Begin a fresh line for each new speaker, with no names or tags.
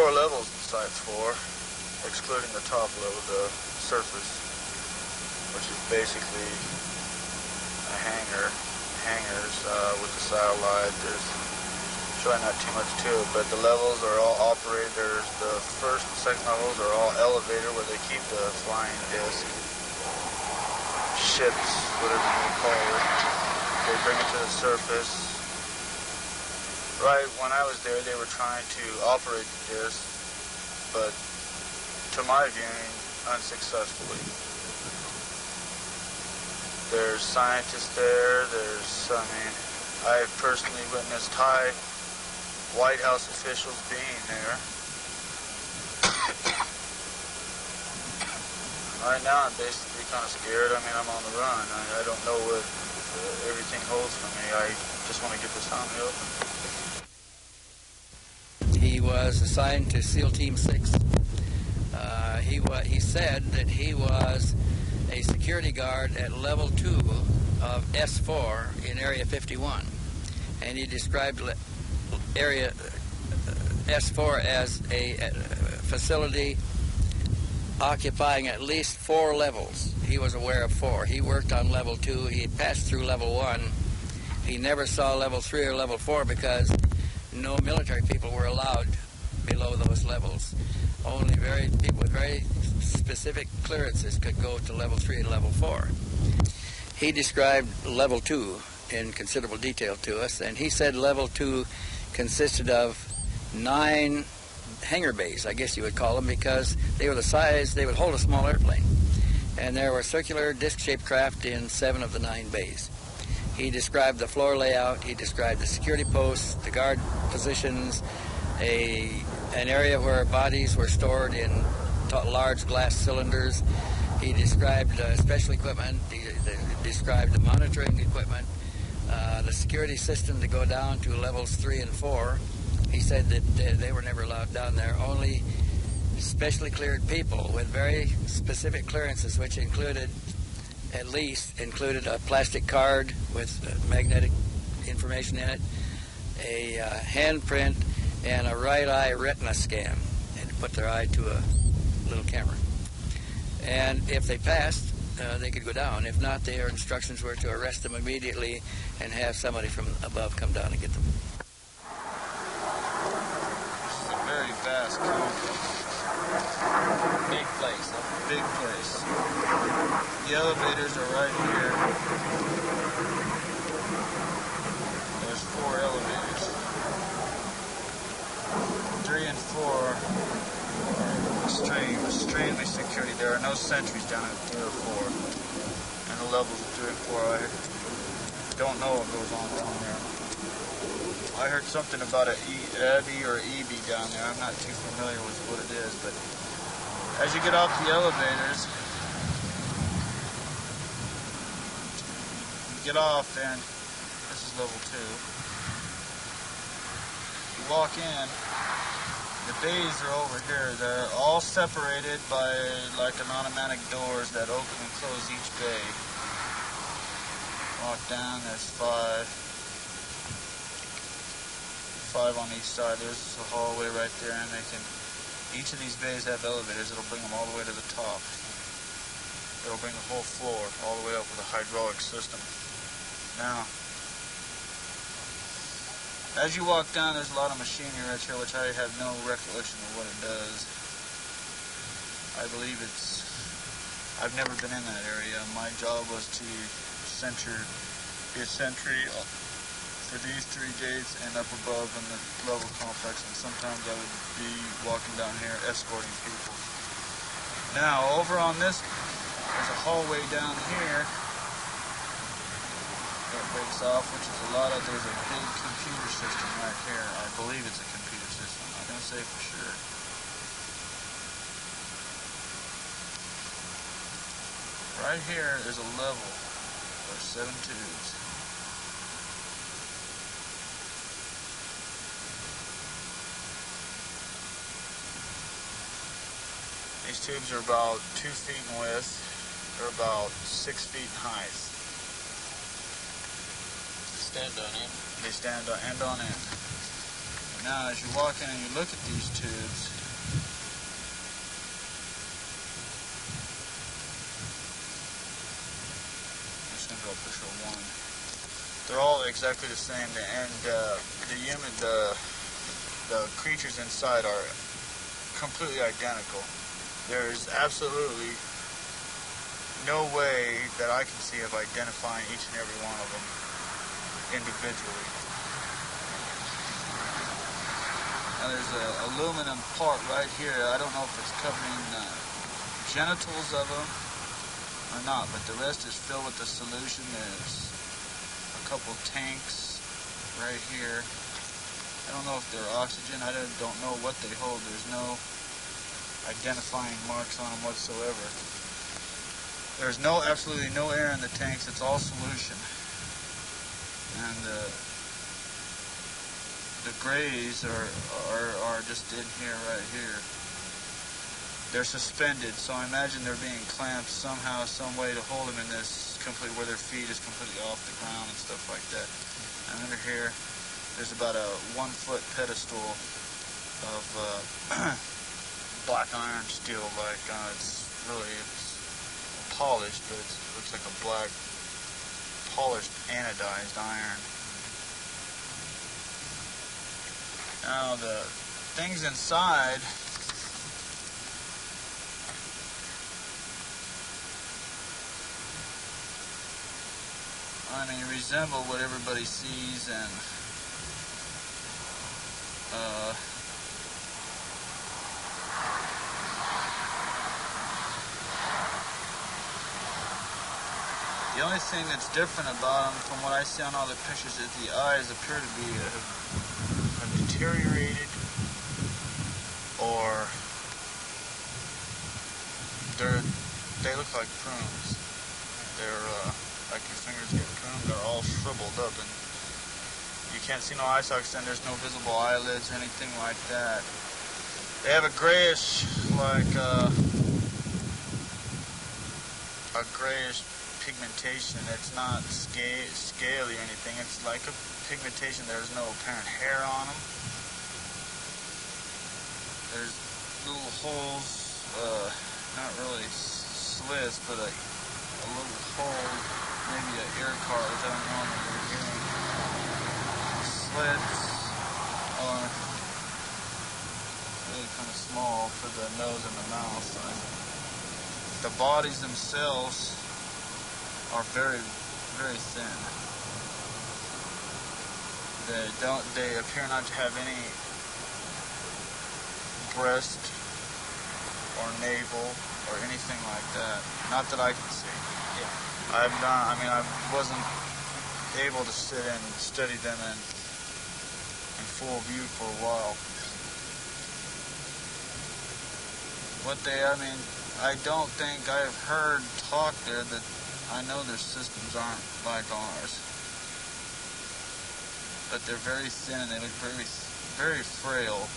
4 levels in Site 4, excluding the top level, the surface, which is basically a hangars with the satellite. There's try not too much to it, but the levels are all operated. There's the first and second levels are all elevator where they keep the flying disc, ships, whatever you call it. They bring it to the surface. Right when I was there, they were trying to operate the disc, but to my viewing, unsuccessfully. There's scientists there. I personally witnessed White House officials being there. Right now I'm basically kind of scared. I mean, I'm on the run. I don't know what everything holds for me. I just want to get this out in the open.
He was assigned to SEAL Team 6. He said that he was a security guard at level 2 of S4 in Area 51. And he described Area S4 as a facility occupying at least 4 levels. He was aware of 4. He worked on level 2. He passed through level 1. He never saw level 3 or level 4 because no military people were allowed below those levels. Only people with very specific clearances could go to level 3 and level 4. He described level 2 in considerable detail to us, and he said level 2 consisted of 9 hangar bays, I guess you would call them, because they were the size, they would hold a small airplane. And there were circular disc-shaped craft in 7 of the 9 bays. He described the floor layout, he described the security posts, the guard positions, an area where bodies were stored in large glass cylinders. He described special equipment, he described the monitoring equipment, the security system to go down to levels 3 and 4. He said that they were never allowed down there. Only specially cleared people with very specific clearances, which included a plastic card with magnetic information in it, a handprint, and a right eye retina scan, and put their eye to a little camera. And if they passed, they could go down. If not, their instructions were to arrest them immediately and have somebody from above come down and get them.
This is a very vast complex.
Big place.
Big place. The elevators are right here. There's 4 elevators. 3 and 4 are extremely security. There are no sentries down at 3 or 4. And the levels of 3 and 4, I don't know what goes on down there. I heard something about an EBI or EB down there. I'm not too familiar with what it is, but as you get off the elevators, you get off, and this is level 2. You walk in. The bays are over here. They're all separated by like an automatic doors that open and close each bay. Walk down, there's 5 on each side. There's a hallway right there, and each of these bays have elevators. It'll bring them all the way to the top. It'll bring the whole floor all the way up with a hydraulic system. Now, as you walk down, there's a lot of machinery right here, which I have no recollection of what it does. I believe I've never been in that area. My job was to be a sentry for these 3 gates and up above in the level complex, and sometimes I would be walking down here escorting people. Now, over on this, there's a hallway down here that breaks off, which is there's a big computer system right here. I believe it's a computer system. I'm not going to say for sure. Right here is a level. There's 7 tubes. These tubes are about 2 feet in width. They're about 6 feet in height.
Stand on end.
They stand on end on end. Now, as you walk in and you look at these tubes, all exactly the same, and the creatures inside are completely identical. There's absolutely no way that I can see of identifying each and every one of them individually. Now there's an aluminum part right here. I don't know if it's covering the genitals of them or not, but the rest is filled with the solution. There's a couple tanks right here. I don't know if they're oxygen. I don't know what they hold. There's no identifying marks on them whatsoever. There's absolutely no air in the tanks. It's all solution. And the grays are just in here, right here. They're suspended, so I imagine they're being clamped somehow, some way to hold them in this complete, where their feet is completely off the ground and stuff like that. And under here, there's about a 1-foot pedestal of black iron steel. Like it's polished, but it looks like a black polished anodized iron. Now the things inside, I mean, resemble what everybody sees, and the only thing that's different about them from what I see on all the pictures is the eyes appear to be have deteriorated, or they look like prunes. They're like your fingers get pruned. They're all shriveled up, and you can't see no eye sockets, and there's no visible eyelids or anything like that. They have a grayish, like a grayish pigmentation. It's not scaly or anything. It's like a pigmentation. There's no apparent hair on them. There's little holes, not really slits, but a little hole, maybe an ear cartilage. I don't know what you're hearing. Slits are really kind of small for the nose and the mouth. The bodies themselves are very, very thin. They appear not to have any breast or navel or anything like that. Not that I can see. Yeah. I wasn't able to sit and study them in full view for a while. I don't think I've heard talk there that I know their systems aren't like ours. But they're very thin and they look very, very frail.